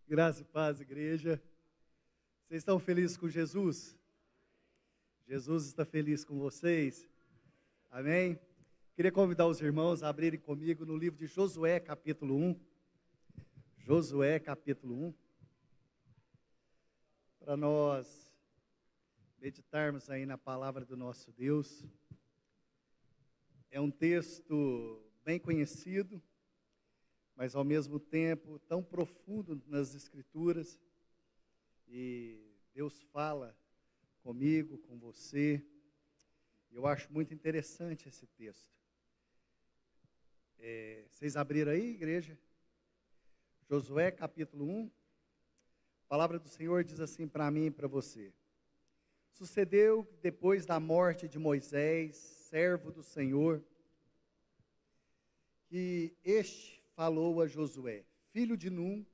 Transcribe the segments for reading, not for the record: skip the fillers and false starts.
Graça e paz, igreja. Vocês estão felizes com Jesus? Jesus está feliz com vocês? Amém? Queria convidar os irmãos a abrirem comigo no livro de Josué, capítulo 1. Josué, capítulo 1. Para nós meditarmos aí na palavra do nosso Deus. É um texto bem conhecido, mas ao mesmo tempo tão profundo nas Escrituras, e Deus fala comigo, com você. Eu acho muito interessante esse texto. Vocês abriram aí, igreja? Josué capítulo 1, a palavra do Senhor diz assim para mim e para você: sucedeu que depois da morte de Moisés, servo do Senhor, que este falou a Josué, filho de Num,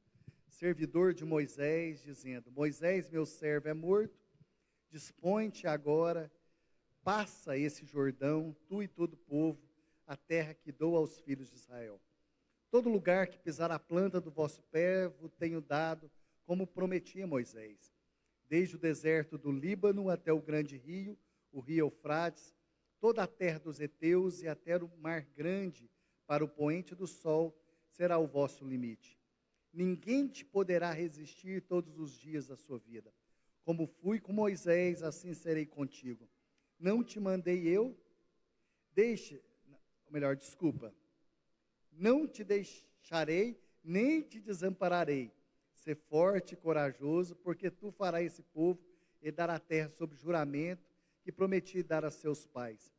servidor de Moisés, dizendo: Moisés, meu servo, é morto, dispõe-te agora, passa esse Jordão, tu e todo o povo, a terra que dou aos filhos de Israel. Todo lugar que pisar a planta do vosso pé, vos tenho dado, como prometi a Moisés, desde o deserto do Líbano até o grande rio, o rio Eufrates, toda a terra dos heteus e até o mar grande, para o poente do sol, será o vosso limite. Ninguém te poderá resistir todos os dias da sua vida. Como fui com Moisés, assim serei contigo. Não te mandei eu? Não te deixarei, nem te desampararei. Sê forte e corajoso, porque tu farás esse povo herdar a terra sob juramento que prometi dar a seus pais.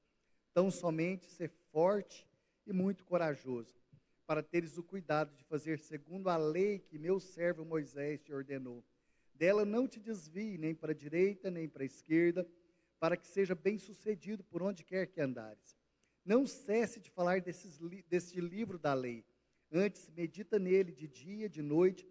Tão somente ser forte e muito corajoso, para teres o cuidado de fazer segundo a lei que meu servo Moisés te ordenou. Dela não te desvie nem para a direita, nem para a esquerda, para que seja bem sucedido por onde quer que andares. Não cesse de falar desse livro da lei, antes medita nele de dia e de noite,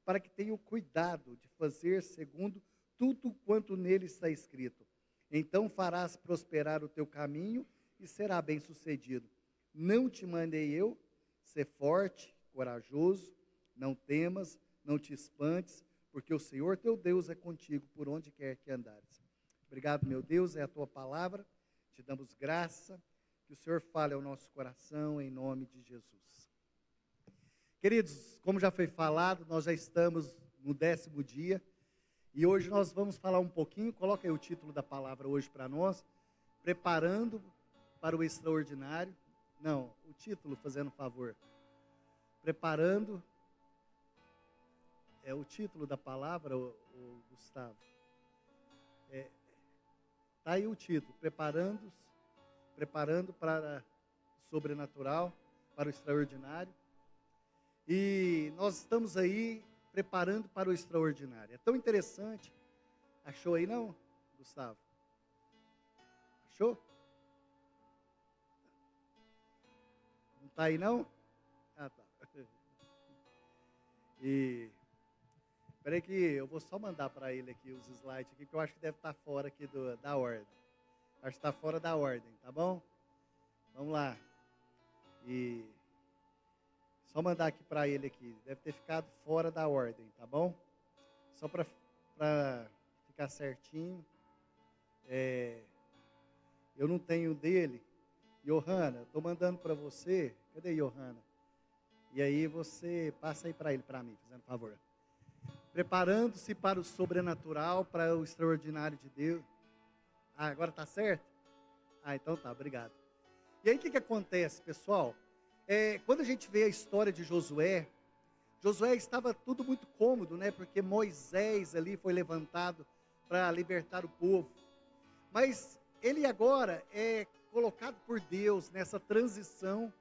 para que tenha o cuidado de fazer segundo tudo quanto nele está escrito. Então farás prosperar o teu caminho e será bem sucedido. Não te mandei eu? Sê forte, corajoso, não temas, não te espantes, porque o Senhor teu Deus é contigo por onde quer que andares. Obrigado, meu Deus, é a tua palavra, te damos graça, que o Senhor fale ao nosso coração, em nome de Jesus. Queridos, como já foi falado, nós já estamos no 10º dia, e hoje nós vamos falar um pouquinho, coloca aí o título da palavra hoje para nós, preparando para o extraordinário. Não, o título, fazendo um favor. Preparando, é o título da palavra, o Gustavo. Está aí o título, preparando para o sobrenatural, para o extraordinário. E nós estamos aí preparando para o extraordinário. É tão interessante. Achou aí não, Gustavo? Achou? Tá aí não? Ah, tá. E peraí que eu vou só mandar para ele aqui os slides aqui, que eu acho que deve estar fora aqui da ordem. Acho que está fora da ordem, tá bom? Vamos lá. E só mandar aqui para ele aqui. Deve ter ficado fora da ordem, tá bom? Só para ficar certinho. Eu não tenho dele. Johanna, estou mandando para você. Cadê Johanna? E aí você passa aí para ele, para mim, fazendo favor. Preparando-se para o sobrenatural, para o extraordinário de Deus. Ah, agora está certo? Ah, então tá, obrigado. E aí o que acontece, pessoal? Quando a gente vê a história de Josué estava tudo muito cômodo, né? Porque Moisés ali foi levantado para libertar o povo. Mas ele agora é colocado por Deus nessa transição,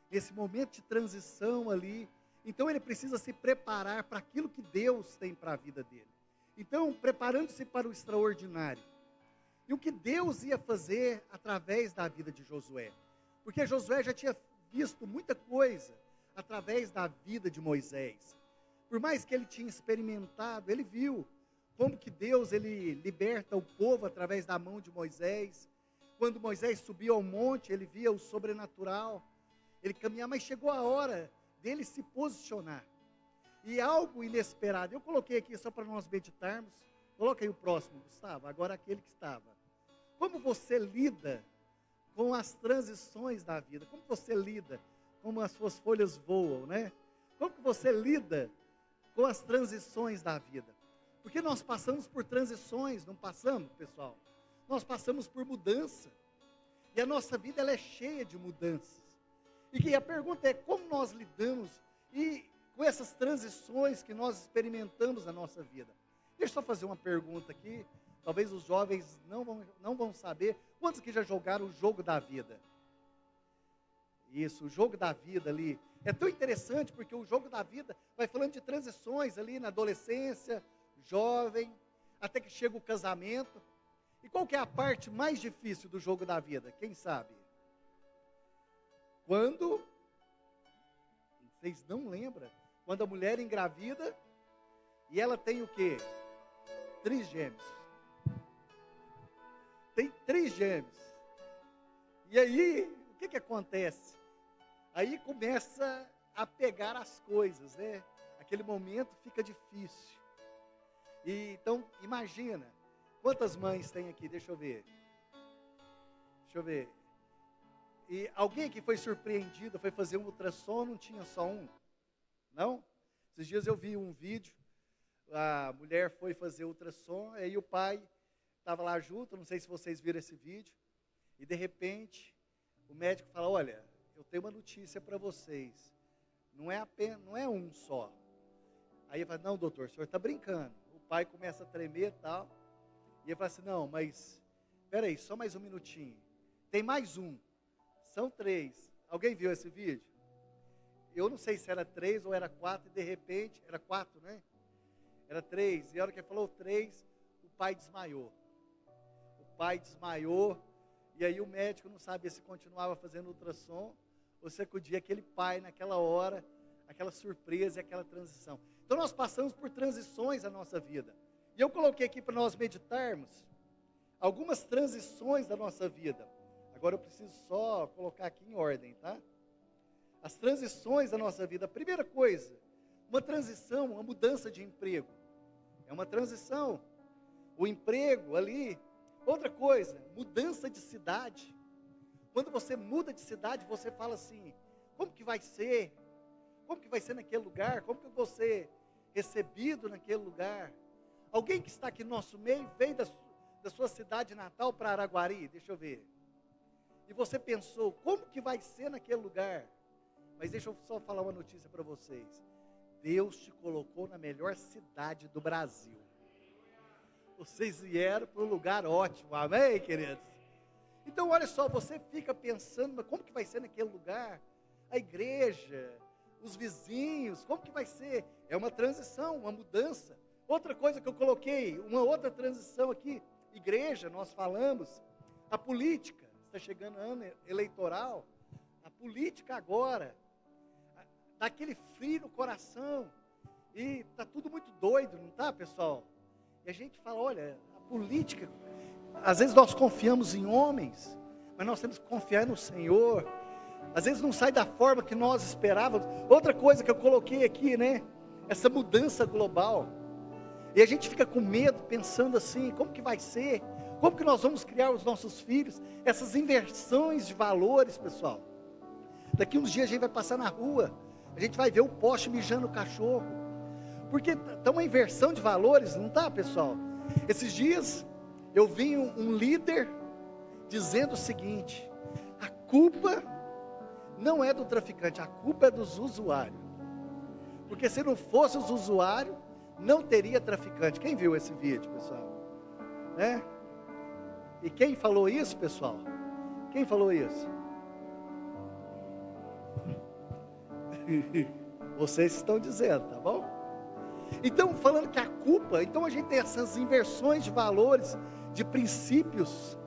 nesse momento de transição ali. Então ele precisa se preparar para aquilo que Deus tem para a vida dele. Então, preparando-se para o extraordinário. E o que Deus ia fazer através da vida de Josué. Porque Josué já tinha visto muita coisa através da vida de Moisés. Por mais que ele tinha experimentado, ele viu como que Deus ele liberta o povo através da mão de Moisés. Quando Moisés subiu ao monte, ele via o sobrenatural. Ele caminhava, mas chegou a hora dele se posicionar. e algo inesperado. Eu coloquei aqui só para nós meditarmos. Coloca aí o próximo, Gustavo, agora aquele que estava. Como você lida com as transições da vida? Como você lida? Como as suas folhas voam, né? Como que você lida com as transições da vida? Porque nós passamos por transições, não passamos, pessoal? Nós passamos por mudança. E a nossa vida ela é cheia de mudanças. E a pergunta é como nós lidamos com essas transições que nós experimentamos na nossa vida. Deixa eu só fazer uma pergunta aqui. Talvez os jovens não vão saber. Quantos que já jogaram o jogo da vida? Isso, o jogo da vida ali. É tão interessante porque o jogo da vida vai falando de transições ali na adolescência, jovem, até que chega o casamento. E qual que é a parte mais difícil do jogo da vida? Quem sabe? Quando, vocês não lembram, quando a mulher engravida e ela tem o quê? Trigêmeos. Tem trigêmeos. E aí, o que acontece? Aí começa a pegar as coisas, né? Aquele momento fica difícil. E, então, imagina, quantas mães tem aqui? Deixa eu ver. E alguém que foi surpreendido, foi fazer um ultrassom, não tinha só um? Não? Esses dias eu vi um vídeo, a mulher foi fazer ultrassom, aí o pai estava lá junto, não sei se vocês viram esse vídeo, e de repente o médico fala, olha, eu tenho uma notícia para vocês, não é um só. Aí ele fala, não doutor, o senhor está brincando. O pai começa a tremer e tal, e ele fala assim, não, mas, peraí, só mais um minutinho, tem mais um, são 3, alguém viu esse vídeo? Eu não sei se era 3 ou era 4, e de repente, era 4, né? Era 3, e a hora que ele falou 3, o pai desmaiou. E aí o médico não sabia se continuava fazendo ultrassom, ou se acudia aquele pai naquela hora, aquela surpresa e aquela transição. Então nós passamos por transições na nossa vida. E eu coloquei aqui para nós meditarmos algumas transições da nossa vida. Agora eu preciso só colocar aqui em ordem, tá? As transições da nossa vida. A primeira coisa, uma transição, uma mudança de emprego. É uma transição. O emprego ali. Outra coisa, mudança de cidade. Quando você muda de cidade, você fala assim, como que vai ser? Como que vai ser naquele lugar? Como que eu vou ser recebido naquele lugar? Alguém que está aqui no nosso meio, veio da sua cidade natal para Araguari, deixa eu ver. E você pensou, como que vai ser naquele lugar? Mas deixa eu só falar uma notícia para vocês. Deus te colocou na melhor cidade do Brasil. Vocês vieram para um lugar ótimo, amém, queridos? Então, olha só, você fica pensando, mas como que vai ser naquele lugar? A igreja, os vizinhos, como que vai ser? É uma transição, uma mudança. Outra coisa que eu coloquei, uma outra transição aqui, igreja, nós falamos, a política, está chegando ano eleitoral, a política agora, dá aquele frio no coração, e está tudo muito doido, não está, pessoal? E a gente fala, olha, a política, às vezes nós confiamos em homens, mas nós temos que confiar no Senhor. Às vezes não sai da forma que nós esperávamos. Outra coisa que eu coloquei aqui, né? Essa mudança global. E a gente fica com medo, pensando assim, como que vai ser? Como que nós vamos criar os nossos filhos? Essas inversões de valores, pessoal. Daqui uns dias a gente vai passar na rua, a gente vai ver o poste mijando o cachorro. Porque está uma inversão de valores, não está, pessoal? Esses dias eu vi um líder dizendo o seguinte, a culpa não é do traficante, a culpa é dos usuários. Porque se não fosse os usuários, não teria traficante. Quem viu esse vídeo, pessoal? Né? E quem falou isso, pessoal? Quem falou isso? Vocês estão dizendo, tá bom? Então, falando que a culpa, então a gente tem essas inversões de valores, de princípios.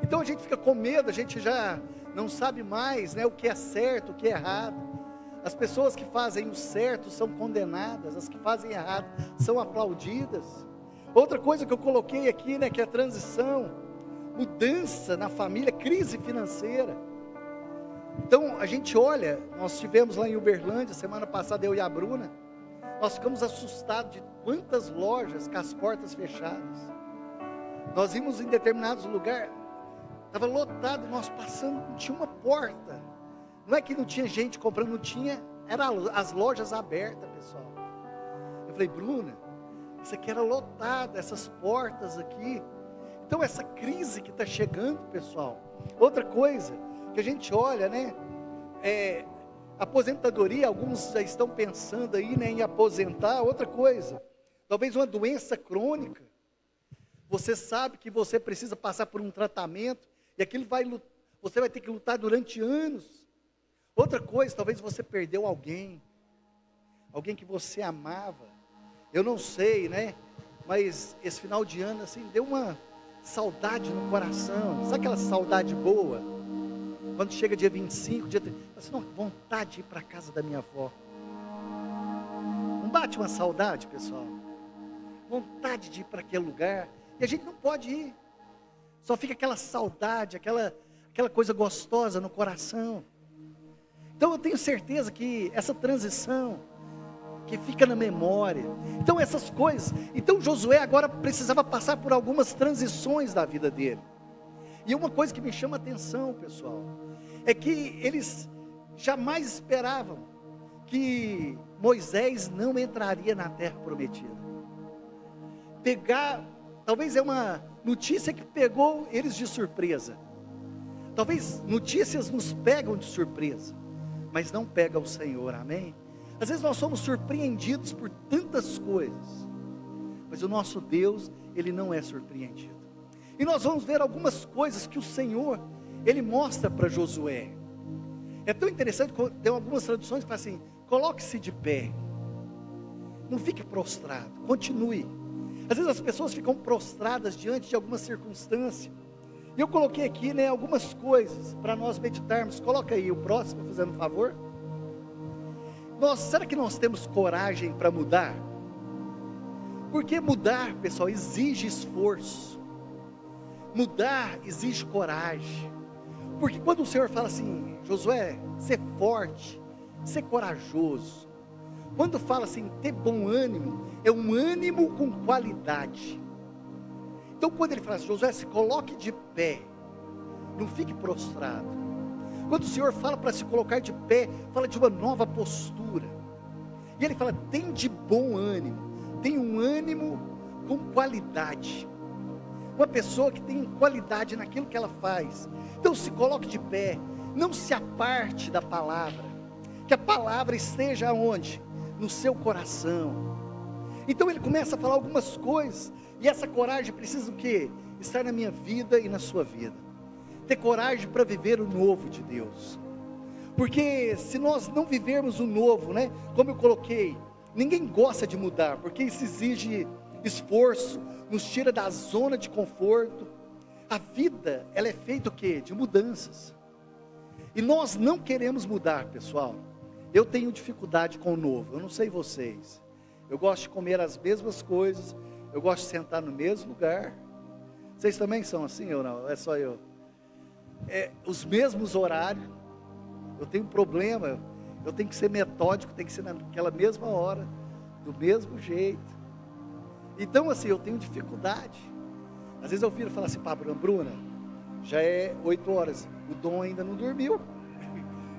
Então a gente fica com medo, a gente já não sabe mais, né, o que é certo, o que é errado. As pessoas que fazem o certo são condenadas, as que fazem errado são aplaudidas. Outra coisa que eu coloquei aqui, né, que é a transição, mudança na família, crise financeira. Então a gente olha, nós estivemos lá em Uberlândia, semana passada eu e a Bruna, Nós ficamos assustados de quantas lojas com as portas fechadas. Nós vimos em determinados lugares, estava lotado, nós passando, não tinha uma porta. Não é que não tinha gente comprando, não tinha, eram as lojas abertas, pessoal. Eu falei, Bruna, isso aqui era lotado, essas portas aqui. Então essa crise que está chegando, pessoal. Outra coisa que a gente olha, né? Aposentadoria, alguns já estão pensando aí, né, em aposentar. Outra coisa, talvez uma doença crônica. Você sabe que você precisa passar por um tratamento e aquilo você vai ter que lutar durante anos. Outra coisa, talvez você perdeu alguém que você amava. Eu não sei, né? Mas esse final de ano assim deu uma saudade no coração. Sabe aquela saudade boa? Quando chega dia 25, dia 30, você não vontade de ir para a casa da minha avó. Não bate uma saudade, pessoal? Vontade de ir para aquele lugar. E a gente não pode ir. Só fica aquela saudade, aquela coisa gostosa no coração. Então eu tenho certeza que essa transição, que fica na memória. Então essas coisas. Então Josué agora precisava passar por algumas transições da vida dele. E uma coisa que me chama a atenção, pessoal, é que eles jamais esperavam que Moisés não entraria na terra prometida. Talvez é uma notícia que pegou eles de surpresa. Talvez notícias nos pegam de surpresa, mas não pega o Senhor, amém? Às vezes nós somos surpreendidos por tantas coisas, mas o nosso Deus, Ele não é surpreendido. E nós vamos ver algumas coisas que o Senhor, Ele mostra para Josué. É tão interessante, tem algumas traduções que falam assim, coloque-se de pé, não fique prostrado, continue. Às vezes as pessoas ficam prostradas diante de alguma circunstância, e eu coloquei aqui, né, algumas coisas para nós meditarmos. Coloca aí o próximo, fazendo um favor. Será que nós temos coragem para mudar? Porque mudar, pessoal, exige esforço. Mudar exige coragem. Porque quando o Senhor fala assim, Josué, ser forte, ser corajoso. Quando fala assim, ter bom ânimo, é um ânimo com qualidade. Então quando ele fala assim, Josué, se coloque de pé, não fique prostrado. Quando o Senhor fala para se colocar de pé, fala de uma nova postura. E Ele fala, tem de bom ânimo, tem um ânimo com qualidade. Uma pessoa que tem qualidade naquilo que ela faz. Então se coloque de pé, não se aparte da palavra. Que a palavra esteja onde? No seu coração. Então ele começa a falar algumas coisas. E essa coragem precisa o quê? Estar na minha vida e na sua vida. Ter coragem para viver o novo de Deus. Porque se nós não vivermos o novo, né? Como eu coloquei, ninguém gosta de mudar, porque isso exige esforço, nos tira da zona de conforto. A vida, ela é feita o quê? De mudanças. E nós não queremos mudar, pessoal. Eu tenho dificuldade com o novo, eu não sei vocês. Eu gosto de comer as mesmas coisas, eu gosto de sentar no mesmo lugar. Vocês também são assim ou não? É só eu? Os mesmos horários. Eu tenho um problema, eu tenho que ser metódico, tem que ser naquela mesma hora, do mesmo jeito. Então assim, eu tenho dificuldade. Às vezes eu viro e falo assim, para Bruna, já é 8 horas, o Dom ainda não dormiu.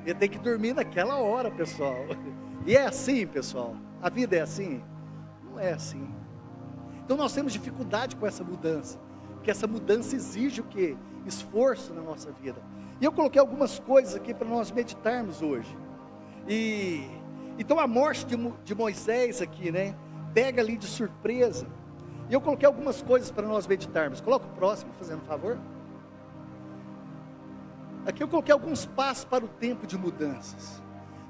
Ele tem que dormir naquela hora, pessoal. E é assim, pessoal, a vida é assim? Não é assim. Então nós temos dificuldade com essa mudança, porque essa mudança exige o quê? Esforço na nossa vida. E eu coloquei algumas coisas aqui para nós meditarmos hoje. Então a morte de Moisés aqui, né? Pega ali de surpresa. E eu coloquei algumas coisas para nós meditarmos. Coloca o próximo, fazendo um favor. Aqui eu coloquei alguns passos para o tempo de mudanças,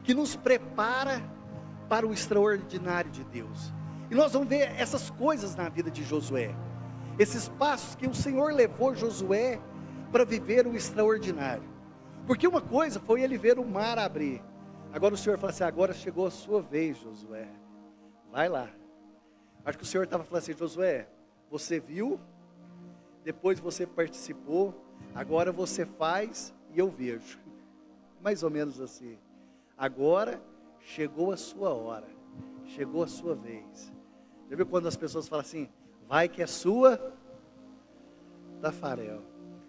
que nos prepara para o extraordinário de Deus. E nós vamos ver essas coisas na vida de Josué. Esses passos que o Senhor levou Josué para viver o extraordinário. Porque uma coisa foi ele ver o mar abrir. Agora o Senhor fala assim, agora chegou a sua vez, Josué. Vai lá. Acho que o Senhor estava falando assim, Josué, você viu, depois você participou, agora você faz e eu vejo. Mais ou menos assim. Agora chegou a sua hora. chegou a sua vez. Já viu quando as pessoas falam assim, vai que é sua, Tafarel.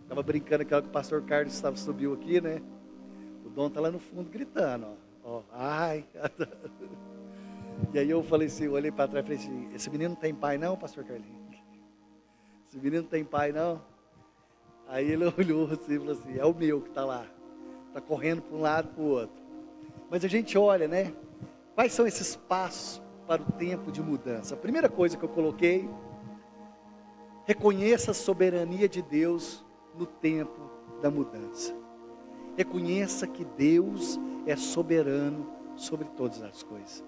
Estava brincando aquela que o pastor Carlos subiu aqui, né? O Dom está lá no fundo gritando, ó. Ai. E aí eu falei assim, eu olhei para trás e falei assim, esse menino não tem pai não, pastor Carlinhos? Esse menino não tem pai não? Aí ele olhou assim e falou assim, é o meu que está lá. Está correndo para um lado e para o outro. Mas a gente olha, né? Quais são esses passos para o tempo de mudança? A primeira coisa que eu coloquei, reconheça a soberania de Deus no tempo da mudança. Reconheça que Deus é soberano sobre todas as coisas.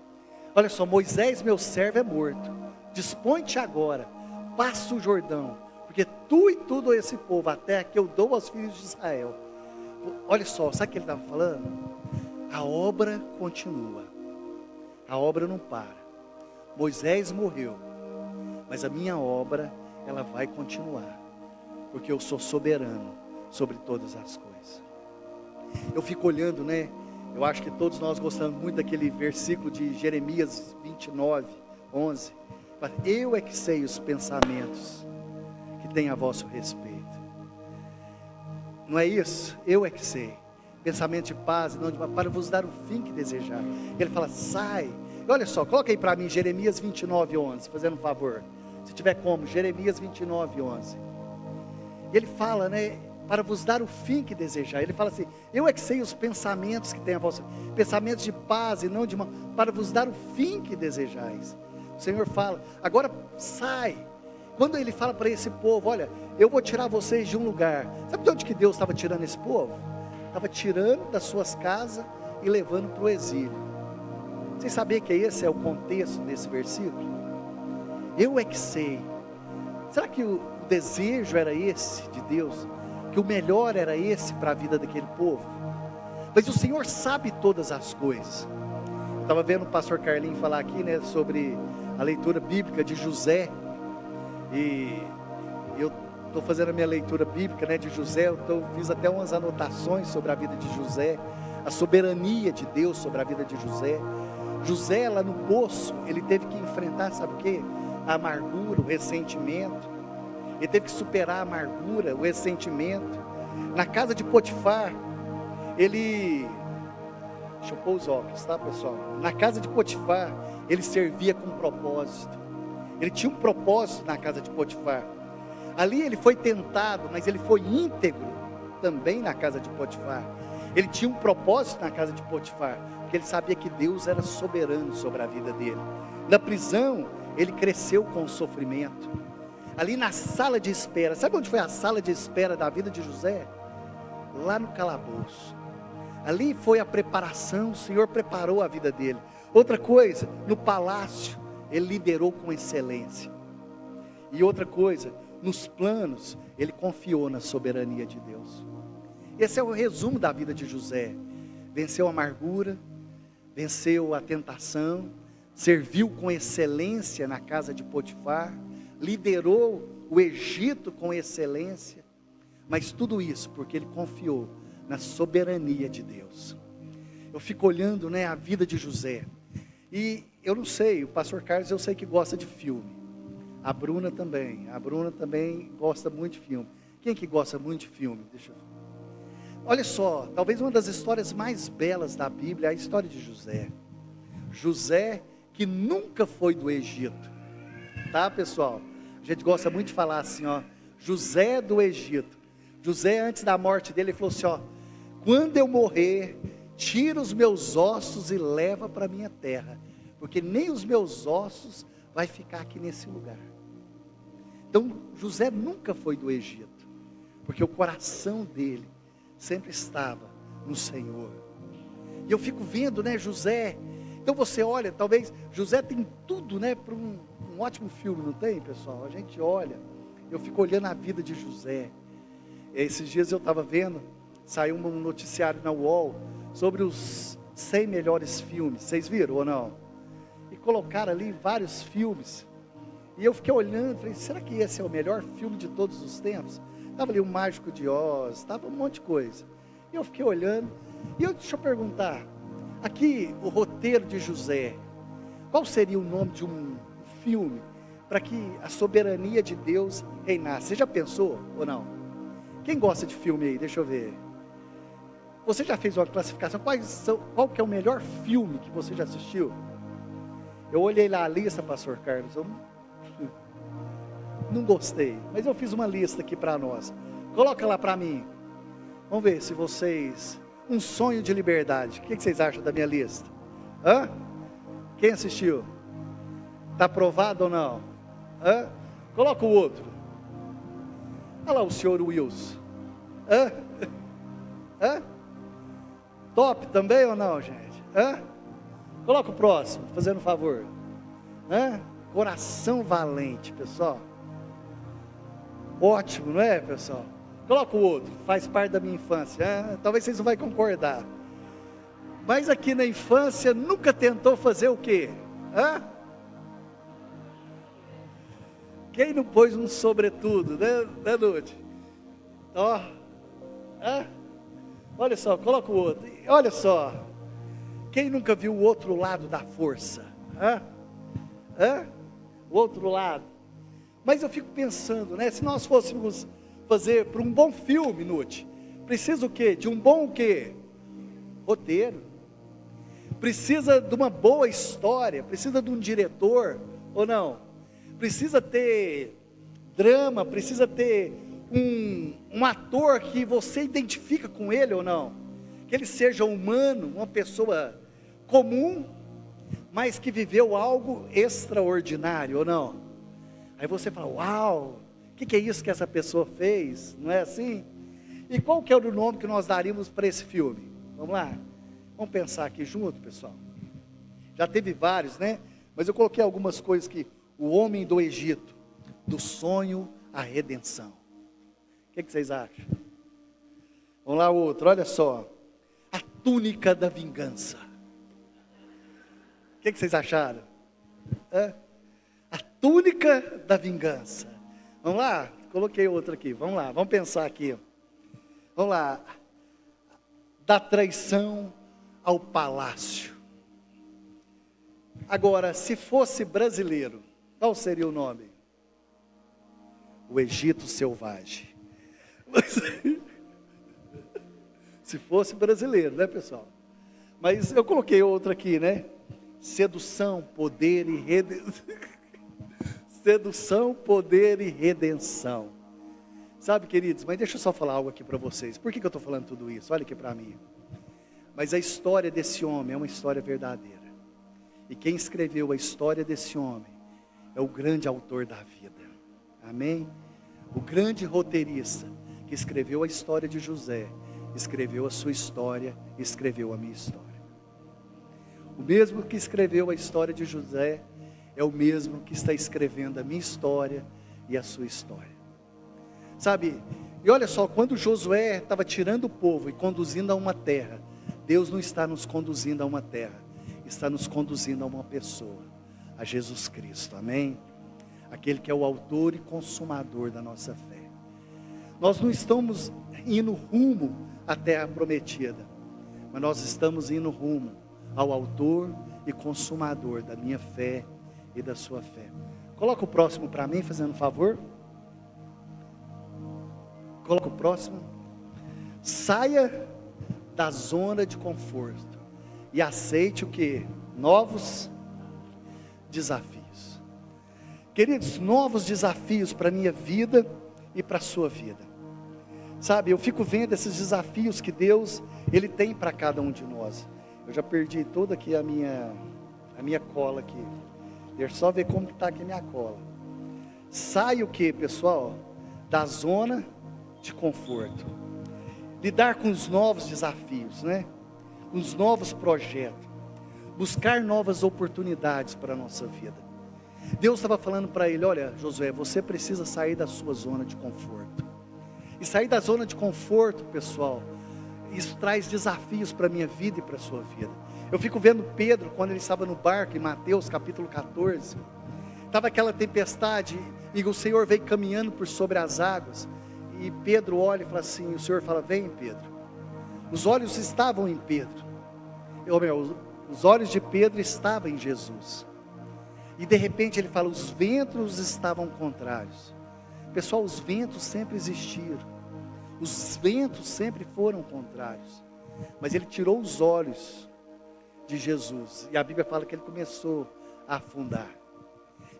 Olha só, Moisés, meu servo, é morto. Dispõe-te agora, passa o Jordão, porque tu e todo esse povo, a terra que eu dou aos filhos de Israel. Olha só, sabe o que ele estava falando? A obra continua, a obra não para. Moisés morreu, mas a minha obra, ela vai continuar, porque eu sou soberano sobre todas as coisas. Eu fico olhando, né? Eu acho que todos nós gostamos muito daquele versículo de Jeremias 29, 11. Eu é que sei os pensamentos que tem a vosso respeito. Não é isso? Eu é que sei. Pensamento de paz e não de mal, para vos dar o fim que desejar. Ele fala, sai. E olha só, coloca aí para mim Jeremias 29, 11, fazendo um favor. Se tiver como, Jeremias 29, 11. E ele fala, né? Para vos dar o fim que desejar. Ele fala assim, eu é que sei os pensamentos que tem a vossa, pensamentos de paz e não de mal, para vos dar o fim que desejais. O Senhor fala, agora sai. Quando ele fala para esse povo, olha, eu vou tirar vocês de um lugar. Sabe de onde que Deus estava tirando esse povo? Estava tirando das suas casas e levando para o exílio. Vocês sabiam que esse é o contexto desse versículo? Eu é que sei. Será que o desejo era esse de Deus? Que o melhor era esse para a vida daquele povo? Mas o Senhor sabe todas as coisas. Eu estava vendo o pastor Carlinhos falar aqui, né, sobre a leitura bíblica de José. E eu estou fazendo a minha leitura bíblica, né, de José. Eu fiz até umas anotações sobre a vida de José, a soberania de Deus sobre a vida de José. José, lá no poço, ele teve que enfrentar, sabe o quê? A amargura, o ressentimento. Ele teve que superar a amargura, o ressentimento. Na casa de Potifar, ele... Deixa eu pôr os óculos, tá, pessoal? Na casa de Potifar, ele servia com propósito. Ele tinha um propósito na casa de Potifar. Ali ele foi tentado, mas ele foi íntegro também na casa de Potifar. Ele tinha um propósito na casa de Potifar, porque ele sabia que Deus era soberano sobre a vida dele. Na prisão, ele cresceu com o sofrimento. Ali na sala de espera, sabe onde foi a sala de espera da vida de José? Lá no calabouço. Ali foi a preparação, o Senhor preparou a vida dele. Outra coisa, no palácio, ele liderou com excelência. E outra coisa, nos planos, ele confiou na soberania de Deus. Esse é o resumo da vida de José. Venceu a amargura, venceu a tentação, serviu com excelência na casa de Potifar, liderou o Egito com excelência, mas tudo isso porque ele confiou na soberania de Deus. Eu fico olhando, né, a vida de José, e eu não sei, o pastor Carlos eu sei que gosta de filme, a Bruna também gosta muito de filme. Quem que gosta muito de filme? Deixa eu ver. Olha só, talvez uma das histórias mais belas da Bíblia é a história de José. José que nunca foi do Egito, tá, pessoal? A gente gosta muito de falar assim, ó, José do Egito. José, antes da morte dele, ele falou assim, ó, quando eu morrer, tira os meus ossos e leva para a minha terra, porque nem os meus ossos vai ficar aqui nesse lugar. Então, José nunca foi do Egito, porque o coração dele sempre estava no Senhor. E eu fico vendo, né, José. Então você olha, talvez José tem tudo, né, para um ótimo filme, não tem, pessoal? A gente olha, eu fico olhando a vida de José. Esses dias eu estava vendo, saiu um noticiário na UOL sobre os 100 melhores filmes. Vocês viram ou não? E colocaram ali vários filmes. E eu fiquei olhando, falei, será que esse é o melhor filme de todos os tempos? Estava ali o Mágico de Oz, estava um monte de coisa. E eu fiquei olhando, e deixa eu perguntar, aqui o roteiro de José, Qual seria o nome de um filme para que a soberania de Deus reinasse? Você já pensou ou não? Quem gosta de filme aí? Deixa eu ver. Você já fez uma classificação? Qual que é o melhor filme que você já assistiu? Eu olhei lá a lista, pastor Carlos, eu não gostei, mas eu fiz uma lista aqui para nós. Coloca lá para mim. Vamos ver se vocês... Um Sonho de Liberdade. O que vocês acham da minha lista? Hã? Quem assistiu? Está aprovado ou não? Hã? Coloca o outro. Olha lá o senhor Wilson. Hã? Hã? Top também ou não, gente? Hã? Coloca o próximo, fazendo um favor. Hã? Coração Valente, pessoal. Ótimo, não é, pessoal? Coloca o outro, faz parte da minha infância. Talvez vocês não vão concordar. Mas aqui na infância nunca tentou fazer o quê? Quem não pôs um sobretudo, né, Nude? Ó, olha só, coloca o outro. Olha só, quem nunca viu o outro lado da força? O outro lado. Mas eu fico pensando, né? Se nós fôssemos fazer para um bom filme, Nude, precisa o quê? De um bom o quê? Roteiro. Precisa de uma boa história, precisa de um diretor, ou não? Precisa ter drama, precisa ter um ator que você identifica com ele ou não? Que ele seja humano, uma pessoa comum, mas que viveu algo extraordinário ou não? Aí você fala, uau, o que é isso que essa pessoa fez? Não é assim? E qual que é o nome que nós daríamos para esse filme? Vamos lá? Vamos pensar aqui junto, pessoal. Já teve vários, né? Mas eu coloquei algumas coisas que o homem do Egito, do sonho à redenção. O que vocês acham? Vamos lá, outro, olha só. A túnica da vingança. O que vocês acharam? A túnica da vingança. Vamos lá? Coloquei outro aqui. Vamos lá, vamos pensar aqui. Vamos lá. Da traição ao palácio. Agora, se fosse brasileiro, qual seria o nome? O Egito Selvagem. Se fosse brasileiro, né, pessoal? Mas eu coloquei outro aqui, né? Sedução, poder e redenção. Sedução, poder e redenção. Sabe, queridos, mas deixa eu só falar algo aqui para vocês. Por que eu estou falando tudo isso? Olha aqui para mim. Mas a história desse homem é uma história verdadeira. E quem escreveu a história desse homem é o grande autor da vida. Amém? O grande roteirista que escreveu a história de José, escreveu a sua história, escreveu a minha história. O mesmo que escreveu a história de José é o mesmo que está escrevendo a minha história e a sua história. Sabe, e olha só, quando Josué estava tirando o povo e conduzindo a uma terra, Deus não está nos conduzindo a uma terra, está nos conduzindo a uma pessoa, a Jesus Cristo, amém? Aquele que é o autor e consumador da nossa fé. Nós não estamos indo rumo à terra prometida, mas nós estamos indo rumo ao autor e consumador da minha fé e da sua fé. Coloca o próximo para mim, fazendo um favor. Coloca o próximo. Saia da zona de conforto e aceite o que? Novos desafios. Queridos, novos desafios para a minha vida e para a sua vida. Sabe, eu fico vendo esses desafios que Deus, Ele tem para cada um de nós. Eu já perdi toda aqui a minha cola aqui. Deixa eu só ver como está aqui a minha cola. Sai o que, pessoal? Da zona de conforto. Lidar com os novos desafios, né? Os novos projetos. Buscar novas oportunidades para a nossa vida. Deus estava falando para ele, olha, Josué, você precisa sair da sua zona de conforto. E sair da zona de conforto, pessoal, isso traz desafios para a minha vida e para a sua vida. Eu fico vendo Pedro, quando ele estava no barco, em Mateus capítulo 14, estava aquela tempestade, e o Senhor veio caminhando por sobre as águas, e Pedro olha e fala assim, o Senhor fala, vem Pedro. Os olhos estavam em Pedro, os olhos de Pedro estavam em Jesus. E de repente ele fala, os ventos estavam contrários. Pessoal, os ventos sempre existiram. Os ventos sempre foram contrários. Mas ele tirou os olhos de Jesus. E a Bíblia fala que ele começou a afundar.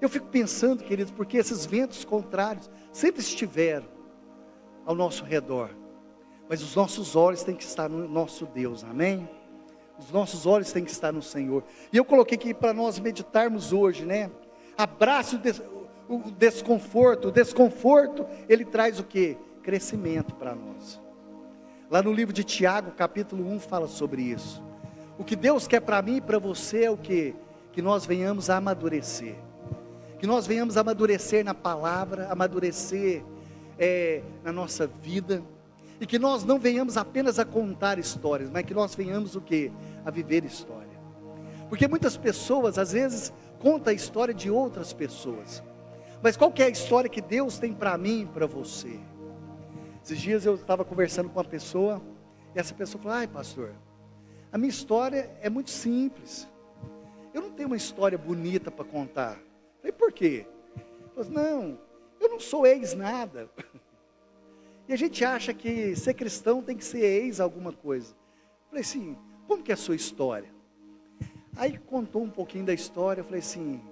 Eu fico pensando, queridos, porque esses ventos contrários sempre estiveram ao nosso redor. Mas os nossos olhos têm que estar no nosso Deus, amém? Os nossos olhos têm que estar no Senhor. E eu coloquei aqui para nós meditarmos hoje, né? Abrace o desconforto. O desconforto, ele traz o quê? Crescimento para nós. Lá no livro de Tiago, capítulo 1, fala sobre isso. O que Deus quer para mim e para você é o quê? Que nós venhamos a amadurecer. Que nós venhamos a amadurecer na palavra, amadurecer na nossa vida. E que nós não venhamos apenas a contar histórias, mas que nós venhamos o quê? A viver história. Porque muitas pessoas, às vezes, contam a história de outras pessoas. Mas qual que é a história que Deus tem para mim e para você? Esses dias eu estava conversando com uma pessoa, e essa pessoa falou, ai pastor, a minha história é muito simples. Eu não tenho uma história bonita para contar. Eu falei, por quê? Ela falou, não, eu não sou ex-nada. E a gente acha que ser cristão tem que ser ex alguma coisa. Eu falei assim, como que é a sua história? Aí contou um pouquinho da história, eu falei assim,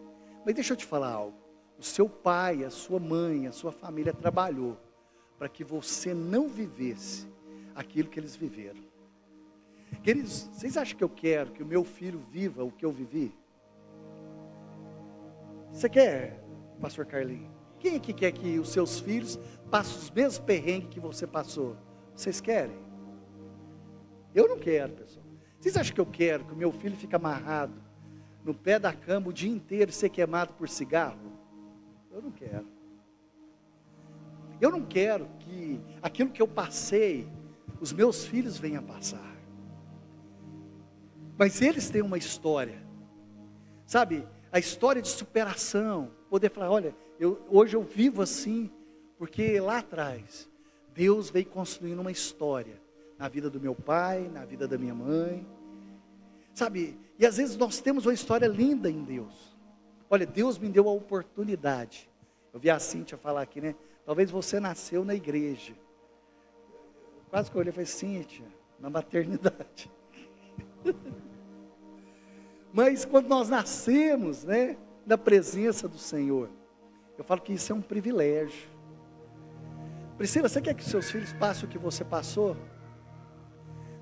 mas deixa eu te falar algo. O seu pai, a sua mãe, a sua família trabalhou para que você não vivesse aquilo que eles viveram. Queridos, vocês acham que eu quero que o meu filho viva o que eu vivi? Você quer, pastor Carlinhos? Quem aqui quer que os seus filhos passem os mesmos perrengues que você passou? Vocês querem? Eu não quero, pessoal. Vocês acham que eu quero que o meu filho fique amarrado no pé da cama o dia inteiro e ser queimado por cigarro? Eu não quero. Eu não quero que aquilo que eu passei, os meus filhos venham passar. Mas eles têm uma história, sabe? A história de superação. Poder falar, olha, hoje eu vivo assim, porque lá atrás, Deus veio construindo uma história, na vida do meu pai, na vida da minha mãe, sabe? E às vezes nós temos uma história linda em Deus. Olha, Deus me deu a oportunidade. Eu vi a Cíntia falar aqui, né? Talvez você nasceu na igreja. Quase que eu olhei e falei, Cíntia, na maternidade. Mas quando nós nascemos, né, na presença do Senhor, eu falo que isso é um privilégio. Priscila, você quer que seus filhos passem o que você passou?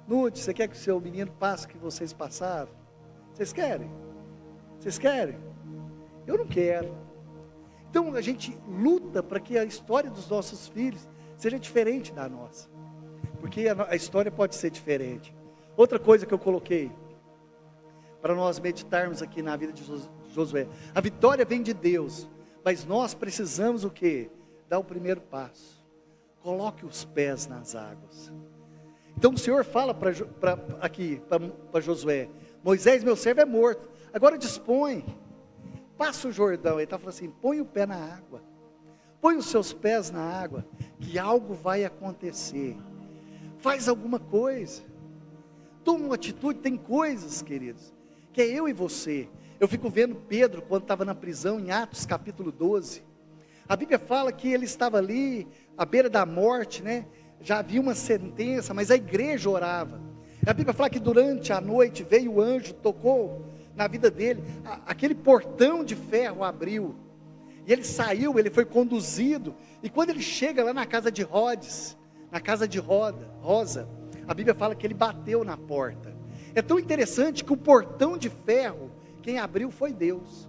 Nude, você quer que o seu menino passe o que vocês passaram? Vocês querem? Vocês querem? Eu não quero. Então a gente luta para que a história dos nossos filhos seja diferente da nossa. Porque a história pode ser diferente. Outra coisa que eu coloquei, para nós meditarmos aqui na vida de Josué. A vitória vem de Deus, mas nós precisamos o quê? Dar o primeiro passo. Coloque os pés nas águas. Então o Senhor fala para Josué, Moisés, meu servo, é morto. Agora dispõe. Passa o Jordão. Ele está falando assim, põe o pé na água. Põe os seus pés na água, que algo vai acontecer. Faz alguma coisa. Toma uma atitude. Tem coisas, queridos, que é eu e você. Eu fico vendo Pedro, quando estava na prisão, em Atos capítulo 12. A Bíblia fala que ele estava ali, à beira da morte, né? Já havia uma sentença, mas a igreja orava. A Bíblia fala que durante a noite veio o anjo, tocou na vida dele, aquele portão de ferro abriu, e ele saiu, ele foi conduzido, e quando ele chega lá na casa de Rosa, a Bíblia fala que ele bateu na porta. É tão interessante que o portão de ferro, quem abriu foi Deus,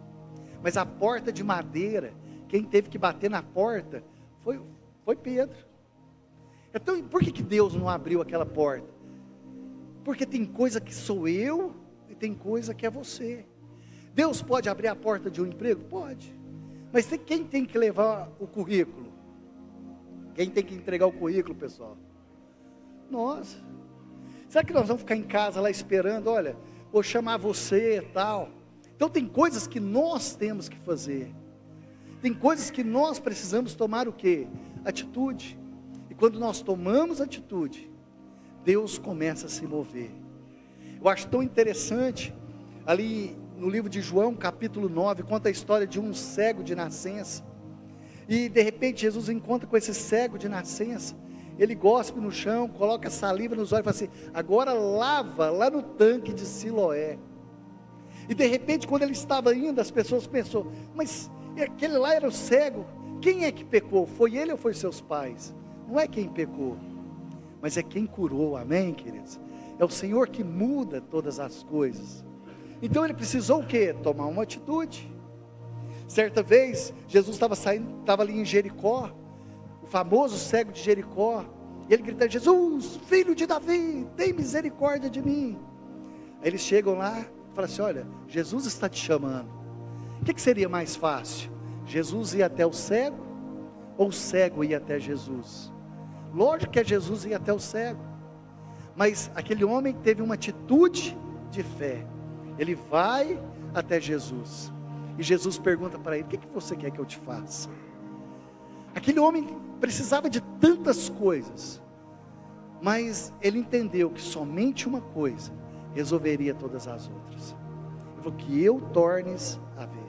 mas a porta de madeira, quem teve que bater na porta, foi Pedro. Então, por que Deus não abriu aquela porta? Porque tem coisa que sou eu, e tem coisa que é você. Deus pode abrir a porta de um emprego? Pode. Mas quem tem que levar o currículo? Quem tem que entregar o currículo, pessoal? Nós. Será que nós vamos ficar em casa lá esperando? Olha, vou chamar você e tal. Então tem coisas que nós temos que fazer. Tem coisas que nós precisamos tomar o quê? Atitude. E quando nós tomamos atitude, Deus começa a se mover. Eu acho tão interessante, ali no livro de João, capítulo 9, conta a história de um cego de nascença. E de repente Jesus encontra com esse cego de nascença. Ele gospe no chão, coloca saliva nos olhos e fala assim: agora lava lá no tanque de Siloé. E de repente, quando ele estava indo, as pessoas pensaram: mas aquele lá era o cego, quem é que pecou? Foi ele ou foi seus pais? Não é quem pecou, mas é quem curou, amém, queridos? É o Senhor que muda todas as coisas. Então ele precisou o quê? Tomar uma atitude. Certa vez, Jesus estava ali em Jericó, o famoso cego de Jericó, e ele grita: Jesus, filho de Davi, tem misericórdia de mim. Aí eles chegam lá e falam assim: olha, Jesus está te chamando. O que seria mais fácil? Jesus ir até o cego, ou o cego ir até Jesus? Lógico que é Jesus ir até o cego, mas aquele homem teve uma atitude de fé. Ele vai até Jesus, e Jesus pergunta para ele: o que você quer que eu te faça? Aquele homem precisava de tantas coisas, mas ele entendeu que somente uma coisa resolveria todas as outras. Ele falou: que eu tornes a ver.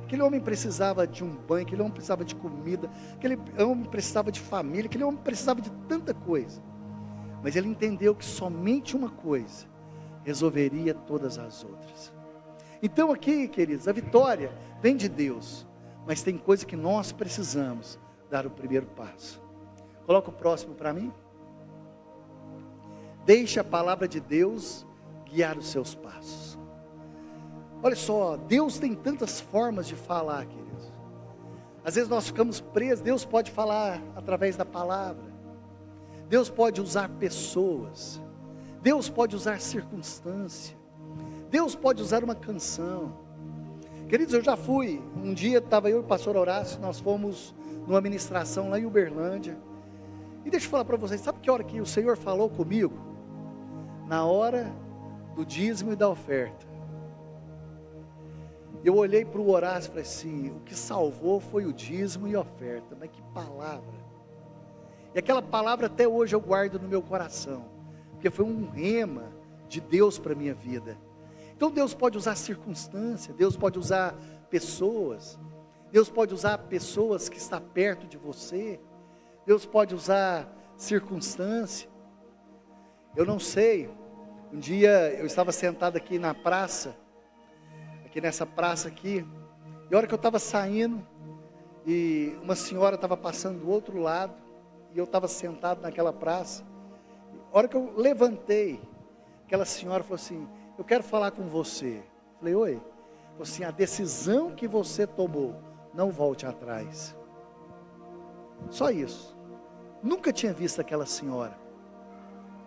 Aquele homem precisava de um banho, aquele homem precisava de comida, aquele homem precisava de família, aquele homem precisava de tanta coisa, mas ele entendeu que somente uma coisa resolveria todas as outras. Então aqui, queridos, a vitória vem de Deus, mas tem coisa que nós precisamos dar o primeiro passo. Coloca o próximo para mim. Deixe a palavra de Deus guiar os seus passos. Olha só, Deus tem tantas formas de falar, queridos. Às vezes nós ficamos presos. Deus pode falar através da palavra, Deus pode usar pessoas, Deus pode usar circunstância, Deus pode usar uma canção. Queridos, eu já fui, um dia estava eu e o pastor Horácio, nós fomos numa ministração lá em Uberlândia, e deixa eu falar para vocês, sabe que hora que o Senhor falou comigo? Na hora do dízimo e da oferta. Eu olhei para o Horácio e falei assim: o que salvou foi o dízimo e a oferta. Mas que palavra! E aquela palavra até hoje eu guardo no meu coração, porque foi um rema de Deus para a minha vida. Então Deus pode usar circunstância, Deus pode usar pessoas, Deus pode usar pessoas que estão perto de você, Deus pode usar circunstância. Eu não sei, um dia eu estava sentado aqui na praça, aqui nessa praça aqui, e a hora que eu estava saindo, e uma senhora estava passando do outro lado, e eu estava sentado naquela praça, a hora que eu levantei, aquela senhora falou assim: eu quero falar com você. Eu falei: oi. Falou assim: a decisão que você tomou, não volte atrás. Só isso. Nunca tinha visto aquela senhora,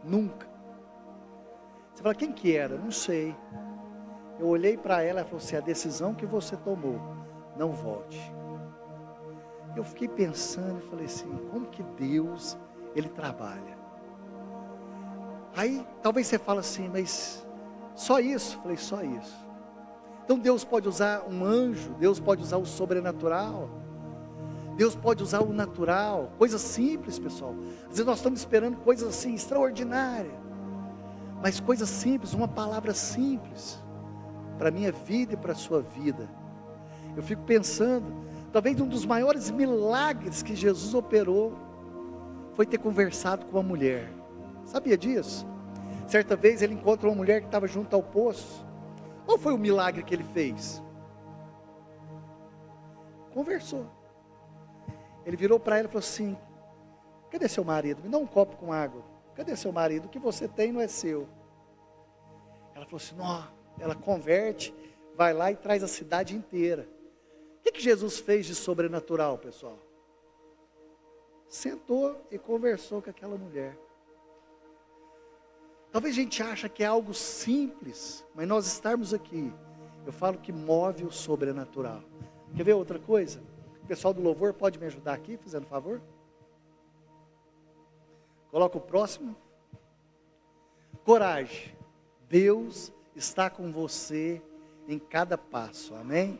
nunca. Você fala: quem que era? Não sei. Eu olhei para ela e falou assim: a decisão que você tomou, não volte. Eu fiquei pensando e falei assim: como que Deus, Ele trabalha? Aí talvez você fale assim: mas só isso? Eu falei: só isso. Então Deus pode usar um anjo, Deus pode usar o sobrenatural, Deus pode usar o natural, coisas simples, pessoal. Às vezes nós estamos esperando coisas assim extraordinárias, mas coisas simples, uma palavra simples, para a minha vida e para a sua vida. Eu fico pensando, talvez um dos maiores milagres que Jesus operou, foi ter conversado com uma mulher. Sabia disso? Certa vez ele encontra uma mulher que estava junto ao poço. Qual foi o milagre que ele fez? Conversou. Ele virou para ela e falou assim: cadê seu marido? Me dá um copo com água. Cadê seu marido? O que você tem não é seu. Ela falou assim: não. Ela converte, vai lá e traz a cidade inteira. O que Jesus fez de sobrenatural, pessoal? Sentou e conversou com aquela mulher. Talvez a gente ache que é algo simples, mas nós estarmos aqui, eu falo que move o sobrenatural. Quer ver outra coisa? O pessoal do louvor pode me ajudar aqui, fazendo favor? Coloca o próximo. Coragem. Deus está com você em cada passo, amém?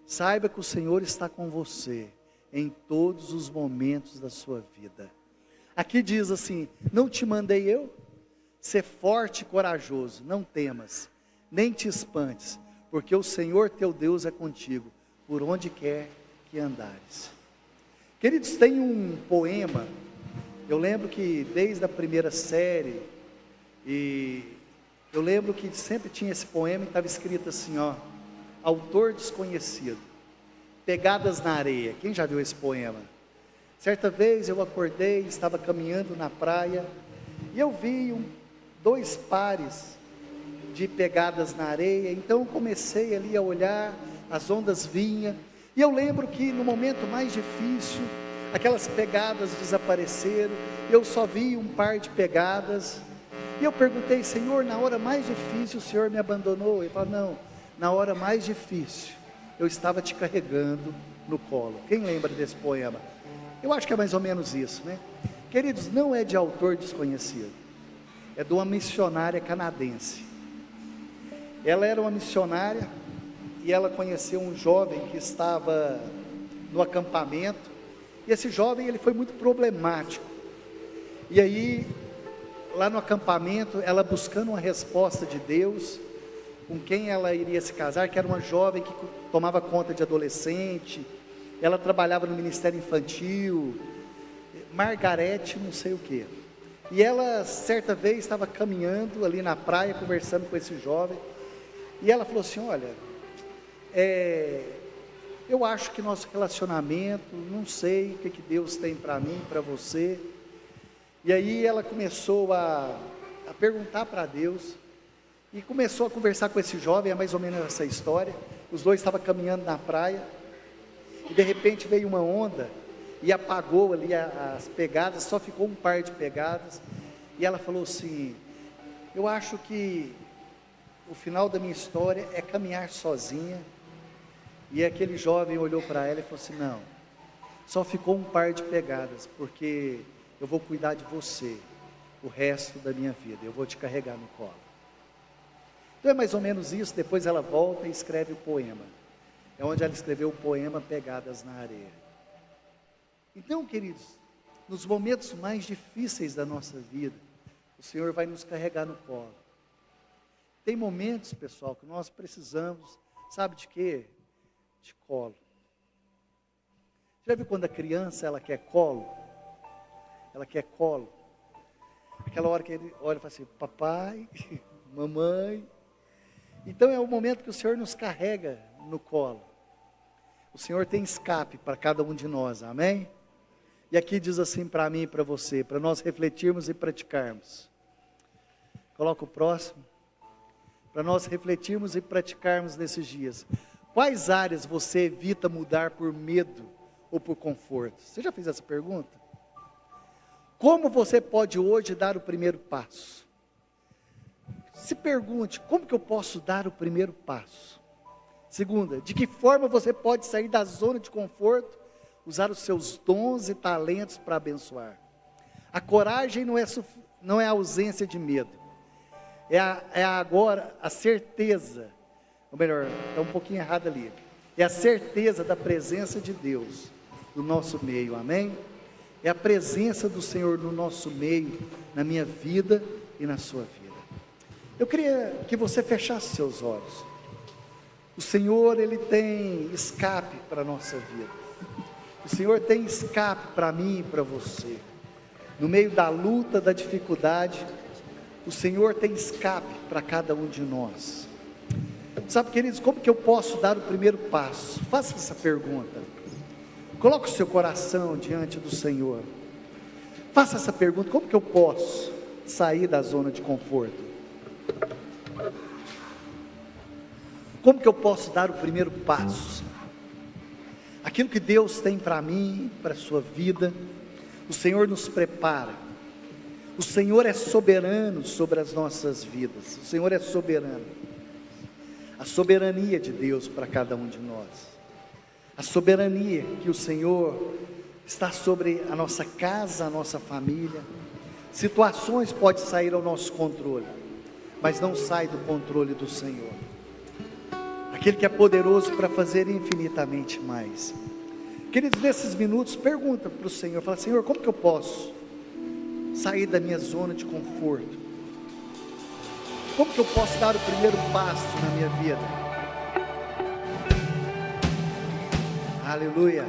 Saiba que o Senhor está com você em todos os momentos da sua vida. Aqui diz assim: não te mandei eu? Ser forte e corajoso, não temas, nem te espantes, porque o Senhor teu Deus é contigo, por onde quer que andares. Queridos, tem um poema, eu lembro que desde a primeira série, e eu lembro que sempre tinha esse poema e estava escrito assim, ó, autor desconhecido, pegadas na areia. Quem já viu esse poema? Certa vez eu acordei, estava caminhando na praia, e eu vi dois pares de pegadas na areia, então eu comecei ali a olhar, as ondas vinham, e eu lembro que no momento mais difícil, aquelas pegadas desapareceram, eu só vi um par de pegadas, e eu perguntei, Senhor, na hora mais difícil o Senhor me abandonou? Ele falou, não, na hora mais difícil, eu estava te carregando no colo. Quem lembra desse poema? Eu acho que é mais ou menos isso, né? Queridos, não é de autor desconhecido, é de uma missionária canadense. Ela era uma missionária, e ela conheceu um jovem que estava no acampamento, e esse jovem ele foi muito problemático, e aí lá no acampamento, ela buscando uma resposta de Deus, com quem ela iria se casar, que era uma jovem que tomava conta de adolescente, ela trabalhava no ministério infantil, Margarete não sei o que, e ela certa vez estava caminhando ali na praia, conversando com esse jovem, e ela falou assim, olha, eu acho que nosso relacionamento, não sei o que Deus tem para mim, para você. E aí ela começou a perguntar para Deus, e começou a conversar com esse jovem, é mais ou menos essa história. Os dois estavam caminhando na praia, e de repente veio uma onda, e apagou ali as pegadas, só ficou um par de pegadas, e ela falou assim, eu acho que o final da minha história é caminhar sozinha. E aquele jovem olhou para ela e falou assim, não, só ficou um par de pegadas, porque eu vou cuidar de você o resto da minha vida, eu vou te carregar no colo. Então é mais ou menos isso. Depois ela volta e escreve o poema, é onde ela escreveu o poema Pegadas na Areia. Então, queridos, nos momentos mais difíceis da nossa vida, o Senhor vai nos carregar no colo. Tem momentos, pessoal, que nós precisamos, sabe de quê? De colo. Já viu quando a criança, ela quer colo? Ela quer colo. Aquela hora que ele olha e fala assim, papai, mamãe. Então é o momento que o Senhor nos carrega no colo. O Senhor tem escape para cada um de nós, amém? E aqui diz assim para mim e para você, para nós refletirmos e praticarmos. Coloca o próximo. Para nós refletirmos e praticarmos nesses dias. Quais áreas você evita mudar por medo ou por conforto? Você já fez essa pergunta? Como você pode hoje dar o primeiro passo? Se pergunte, como que eu posso dar o primeiro passo? Segunda, de que forma você pode sair da zona de conforto, usar os seus dons e talentos para abençoar? A coragem não é a ausência de medo, é agora a certeza, ou melhor, está um pouquinho errado ali, é a certeza da presença de Deus no nosso meio, amém? É a presença do Senhor no nosso meio, na minha vida e na sua vida. Eu queria que você fechasse seus olhos. O Senhor, Ele tem escape para a nossa vida. O Senhor tem escape para mim e para você. No meio da luta, da dificuldade, o Senhor tem escape para cada um de nós. Sabe, queridos, como que eu posso dar o primeiro passo? Faça essa pergunta. Coloque o seu coração diante do Senhor. Faça essa pergunta, como que eu posso sair da zona de conforto? Como que eu posso dar o primeiro passo? Aquilo que Deus tem para mim, para a sua vida, o Senhor nos prepara. O Senhor é soberano sobre as nossas vidas. O Senhor é soberano. A soberania de Deus para cada um de nós. A soberania que o Senhor está sobre a nossa casa, a nossa família. Situações podem sair ao nosso controle, mas não sai do controle do Senhor. Aquele que é poderoso para fazer infinitamente mais. Queridos, nesses minutos, pergunta para o Senhor, fala, Senhor, como que eu posso sair da minha zona de conforto? Como que eu posso dar o primeiro passo na minha vida? Aleluia.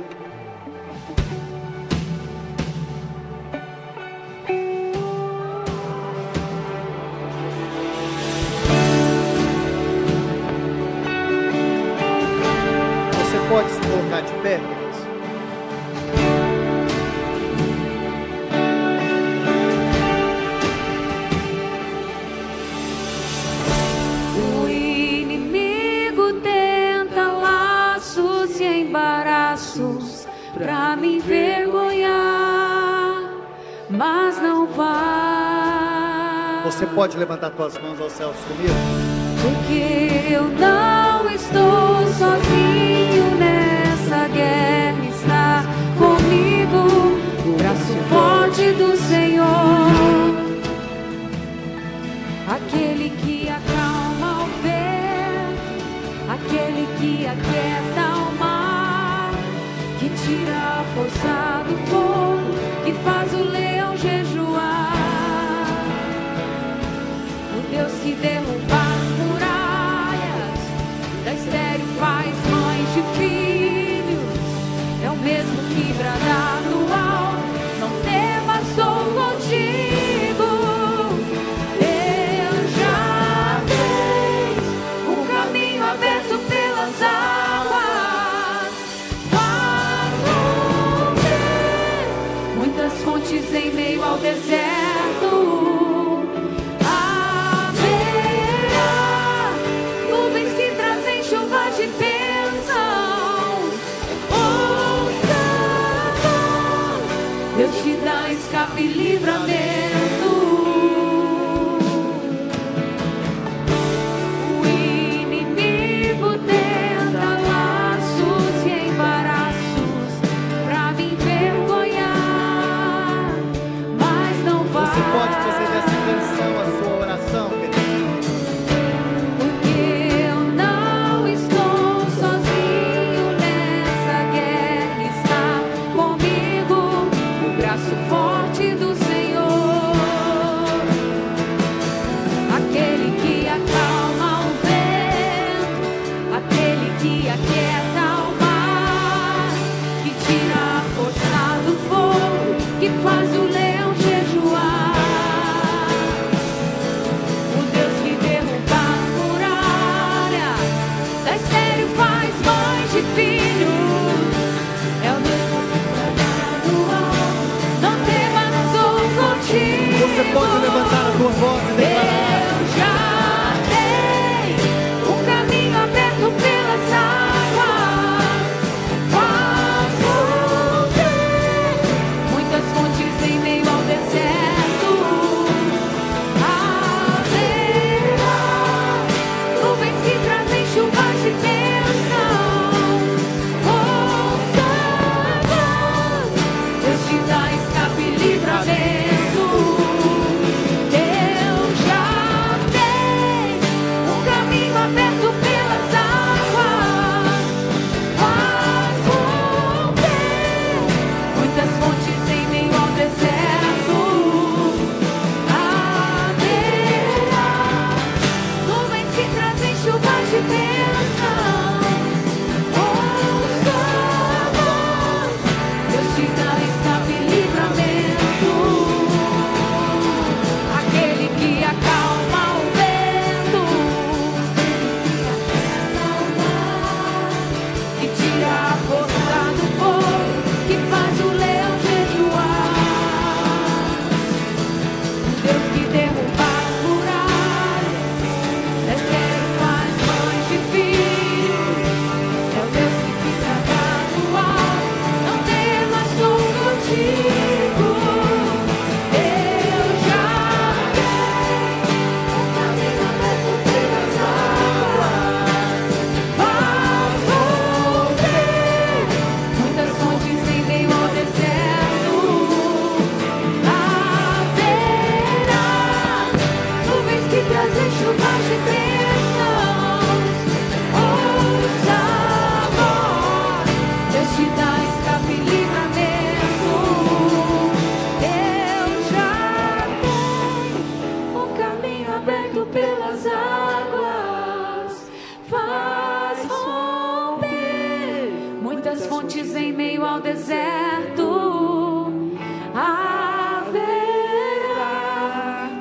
Você pode se colocar de pé, queridos? O inimigo tenta laços e embaraços pra me envergonhar, mas não vai. Você pode levantar suas mãos aos céus comigo? Porque eu não estou sozinho nessa guerra, está comigo o braço forte do Senhor, aquele que acalma o vento, aquele que aquieta o mar, que tira a força do fogo, que faz o leão jejuar, o Deus que derruba as muralhas, da estéril faz mães de filhos, é o mesmo que brada no alto, não temas, sou contigo. Eu já fiz o caminho aberto pelas águas, faz romper muitas fontes em meio ao deserto. Haverá nuvens que trazem chuva de bênçãos. Ouça, Deus te dá escape e livramento. O inimigo tenta laços e embaraços pra me envergonhar, mas não vai. Você pode fazer dessa canção a sua oração, querido? Porque eu não estou sozinho nessa guerra, está comigo o braço forte do Senhor, aquele que acalma o vento, aquele que aquieta o mar, que tira a força do fogo, que faz o leão jejuar, o Deus que derruba as muralhas, da estéril faz mães de filhos, é o mesmo que brada no alto, não temas, sou contigo. Você pode levantar a tua voz e declarar: Eu já dei o caminho aberto pelas águas, faz romper muitas fontes em meio ao deserto. Haverá nuvens que trazem chuvas de bênçãos. Ouça, Deus te dá escape e livramento. Eu já dei o caminho aberto pelas águas, faz romper muitas fontes em meio ao deserto. Haverá nuvens que trazem chuvas de bênçãos. Ouça a voz, Deus te dá escape e livramento. Aquele que acalma o vento, que tira a força do fogo, que faz o leão jejuar, Deus que derruba as muralhas, da estéril faz mães de filhos. muitas fontes em meio ao deserto. Haverá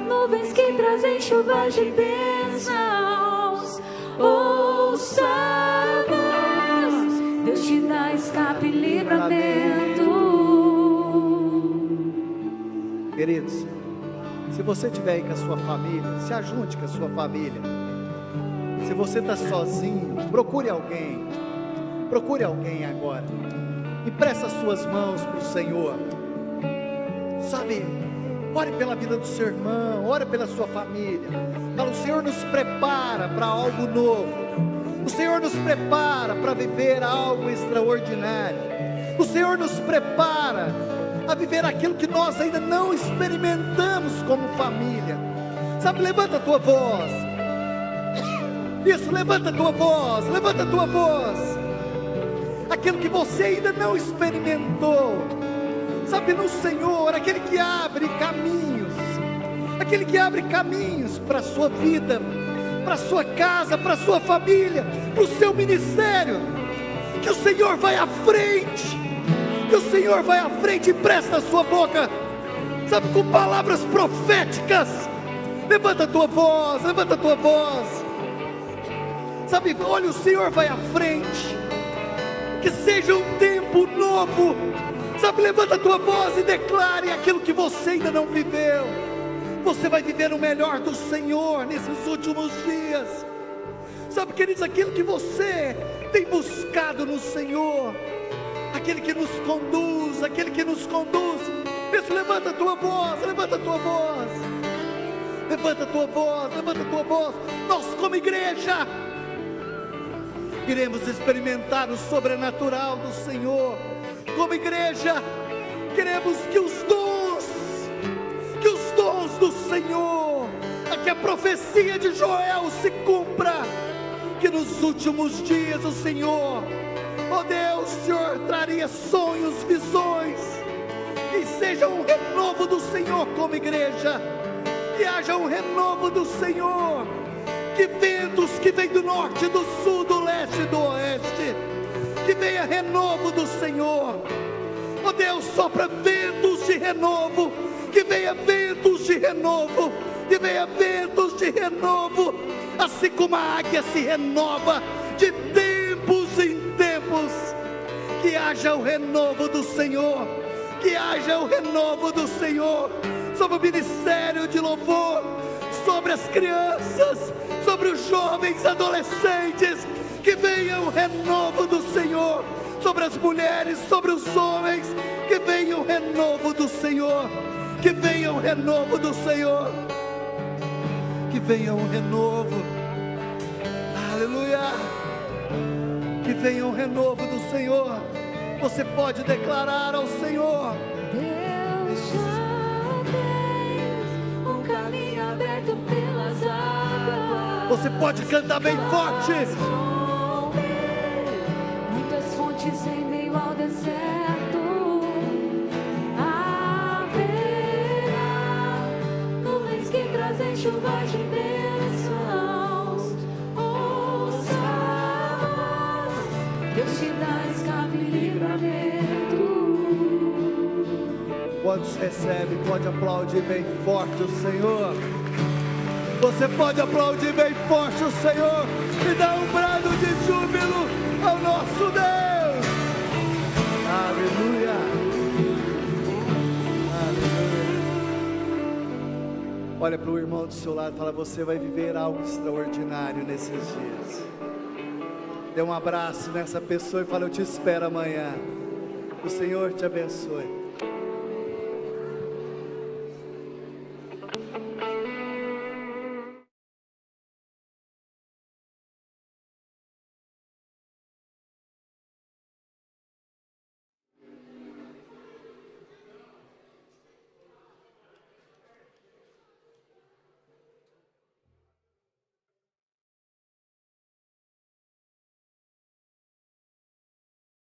nuvens que trazem chuvas de bênçãos. Ouça a voz, Deus te dá escape e livramento. Queridos, se você estiver aí com a sua família, se ajunte com a sua família. Se você está sozinho, procure alguém agora, e presta as suas mãos para o Senhor, sabe, ore pela vida do seu irmão, ore pela sua família. Fala, o Senhor nos prepara para algo novo, o Senhor nos prepara para viver algo extraordinário, o Senhor nos prepara a viver aquilo que nós ainda não experimentamos como família. Sabe, levanta a tua voz. Isso, levanta a tua voz, levanta a tua voz. Aquilo que você ainda não experimentou. Sabe, no Senhor, aquele que abre caminhos, aquele que abre caminhos para a sua vida, para a sua casa, para a sua família, para o seu ministério. Que o Senhor vai à frente, que o Senhor vai à frente e presta a sua boca, sabe, com palavras proféticas. Levanta a tua voz, levanta a tua voz. Sabe, olha, o Senhor vai à frente. Que seja um tempo novo. Sabe, levanta a tua voz e declare aquilo que você ainda não viveu. Você vai viver o melhor do Senhor nesses últimos dias. Sabe, queridos, aquilo que você tem buscado no Senhor, aquele que nos conduz, aquele que nos conduz. Isso, levanta a tua voz, levanta a tua voz. Levanta a tua voz, levanta a tua voz. Nós como igreja queremos experimentar o sobrenatural do Senhor. Como igreja, queremos que os dons do Senhor, que a profecia de Joel se cumpra, que nos últimos dias o Senhor, ó Deus, o Senhor traria sonhos, visões, que seja um renovo do Senhor como igreja, que haja um renovo do Senhor. Que ventos que vêm do norte, do sul, do leste e do oeste, que venha renovo do Senhor. Ó Deus, sopra ventos de renovo, que venha ventos de renovo, que venha ventos de renovo, assim como a águia se renova de tempos em tempos. Que haja o renovo do Senhor, que haja o renovo do Senhor sobre o ministério de louvor, sobre as crianças, sobre os jovens, adolescentes. Que venha o renovo do Senhor sobre as mulheres, sobre os homens. Que venha o renovo do Senhor, que venha o renovo do Senhor, que venha o renovo, aleluia, que venha o renovo do Senhor. Você pode declarar ao Senhor: Deus já fez um caminho aberto pelas águas. Você pode cantar bem forte. Muitas fontes em meio ao deserto. Haverá nuvens que trazem chuvas de bênçãos. Ouça a voz, Deus te dá escape e livramento. Quantos recebem, pode aplaudir bem forte o Senhor. Você pode aplaudir bem forte o Senhor e dar um brado de júbilo ao nosso Deus. Aleluia. Aleluia. Olha para o irmão do seu lado e fala: você vai viver algo extraordinário nesses dias. Dê um abraço nessa pessoa e fala: eu te espero amanhã. O Senhor te abençoe.